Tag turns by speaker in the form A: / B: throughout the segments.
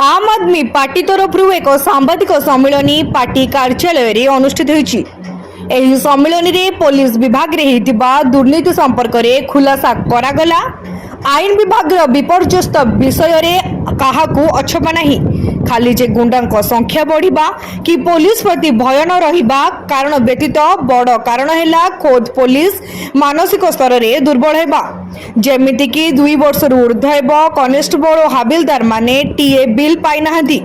A: आम आदमी पार्टी तरफ एक सांबादिक सम्मिलन पार्टी कार्यालय अनुष्ठित होईछि। एही सम्मिलन में पुलिस विभाग रे हेतिबा दुर्नीति संपर्क में खुलासा करागला। आईन विभाग विपर्यस्त विषय रे काहाकू अछपा नाही, खाली जे गुंडा संख्या बढ़िबा कि पुलिस प्रति भय न रहिबा कारण व्यतीत बड़ कारण हैला खोद पुलिस मानसिक स्तर रे दुर्बल हेबा। जेमिति कि 2 वर्ष ऊर्ध्व हेब कनेस्टेबल और हाबिलदार माने टीए बिल पाई नाहंती।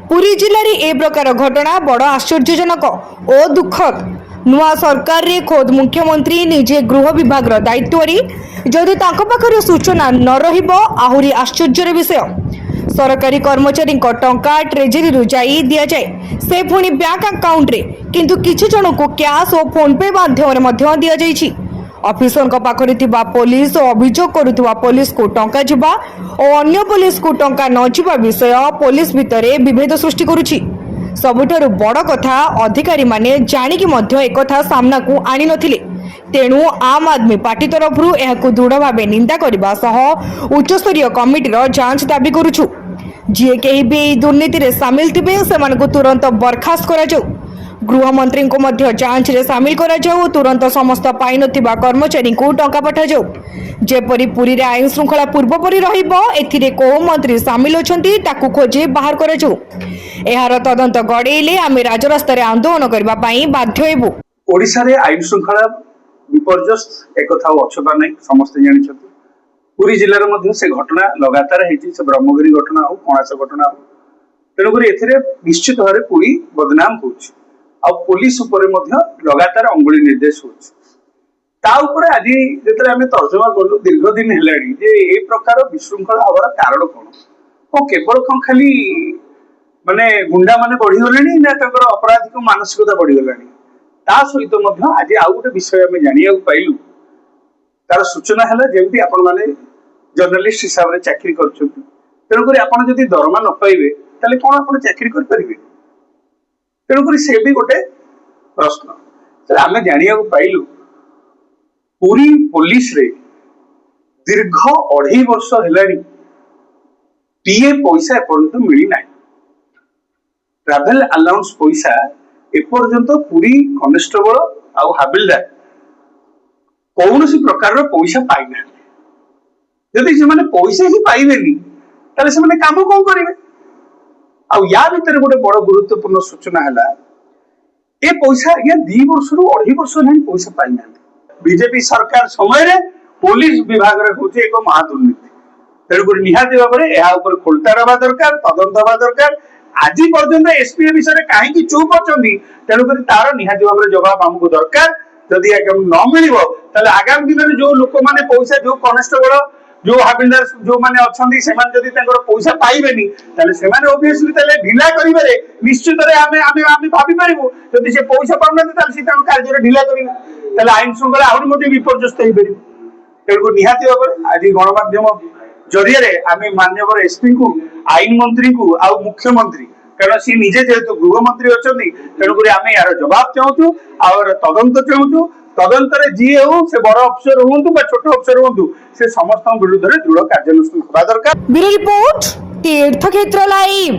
A: पुरी जिले में ए प्रकार घटना बड़ आश्चर्यजनक और दुखद। नुआ सरकार रे खोद मुख्यमंत्री निजे गृह विभाग दायित्व जदि तांको पाखरे सूचना न रहिबो आहुरी आश्चर्यर विषय। सरकारी कर्मचारी टंका ट्रेजरी जाई दिया जाए से पुणी बैंक अकाउंट रे, किंतु किछि जन को कैश और फोन पे माध्यम दिया जाइछि। ऑफिसर पाखरे थिबा पुलिस और अभियोग करुवा पुलिस को टंका जिबा और अन्य पुलिस को टंका न जिबा विषय पुलिस भितरे विभेद सृष्टि करुछि। सबुठारु बड़ कथा अधिकारी माने जानिकी मध्य एक कथा सामना को आनी नथिले। तेणु आम आदमी पार्टी तरफ एहाकु दृढ़ भाव निंदा करने सह उच्चस्तरीय कमिटीर जांच दाबी करुछु। जी कहीं भी दुर्नीति रे सामिल थिबे सेमानकु तुरंत बर्खास्त करा जाऊ। गृह मंत्री को मध्य जांच रे सामिल करा जाऊ। तुरंत समस्त पाई नथिबा कर्मचारी को टंका पठा जाऊ। जेपरी पुरी रे आईन श्रृंखला पूर्व परी रहिबो एथिरे को मंत्री सामिल अछंती ताकू खोजे बाहर करा जाऊ। एहार तदंत गड़ेइले आमे राजरास्ता रे आंदोलन करबा पई बाध्य हेबु।
B: ओडिसा रे आईन श्रृंखला विपर्यस्त एक कथा अछबा नै समस्त जानि छथि। पुरी जिल्ला रे मध्य से घटना लगातार हेछि, से ब्रह्मगिरी घटना हो कणास घटना हो, तेणु करी एथिरे निश्चित भारे पुरी बदनाम होछि आ पुलिस ऊपर मध्य लगातार अंगुली निर्देश होछि। ता ऊपर आज जेतरे आमे तर्जमा करलु दीर्घ दिन हेलाडी जे ए प्रकार विशृंखला हवार कारण कोन ओ केवल कोन खाली माने गुंडा माने बढ़ी गलेनी ना तकर अपराधिक मानसिकता बढ़ी गलानी। ता सहित मध्य आज आउ गोटे विषय आमे जानिया पाइलु। तार सूचना है जेमती आपण माने जर्नलिस्ट हिसाब रे चाकरी करछथि, तेणु करी आपण जदि दरमा न पाइबे ताले कोन आपण चाकरी कर परिबे। तेणु करी से भी गोटे प्रश्न ताले आमे जानिया पाइलु। पूरी पुलिस रे दीर्घ 2.5 वर्ष हेलानी टीए पैसा एपर्यंत मिली नाही। ट्रैवल अलाउंस पैसा एपर्यंत पूरी कनेस्टेबल आउ हाबिलदार कौनसी प्रकार पैसा पाई ना। यदि से माने पैसा ही पाइबेनी ताले से माने काम कोन करिवे। आ या भीतर गोटे बड़ गुरुत्वपूर्ण सूचना हैला ए पैसा या 2 वर्ष रु 2.5 वर्ष नहीं पैसा पाई ना। बीजेपी सरकार समय रे पुलिस विभाग रे होचे एक महादुर्नीति। तेणुक निहाती भाव में यह खोलता रहा दरकार, तदंत हवा दरकार। आज पर्यंत एसपी विषय कहीं चुप अच्छी, तेणुक तार निहाती भाव में जवाब आमको दरकार। जदि न मिल आगामी दिन में जो लोक मैंने पैसा जो कनेस्टेबल जो हाबिलदार जो मैंने अच्छा से पैसा पाइबेनी ओबियसली ढिला करेंगे निश्चित भावी पारू। जदि से पैसा पाऊना कार्य ढिला करेंगे आईन श्रृंखला आहरी विपर्यस्त हो पार। तेणुक निहाती भाव में आज गणमाध्यम जरिए आम माननीय एसपी को, आईन मंत्री को आ मुख्यमंत्री, कारण सी निजे जेहेतु गृह मंत्री अच्छा तेणुक आम यार जवाब चाहूँ और तदंत चाहूँ। तदंत जी हो से बड़ अफसर हूँ छोट अफसर हूँ से समस्त विरुद्ध दृढ़ कार्यानुष्ठान होगा दरकार।
A: ब्यूरो रिपोर्ट तीर्थक्षेत्र लाइव।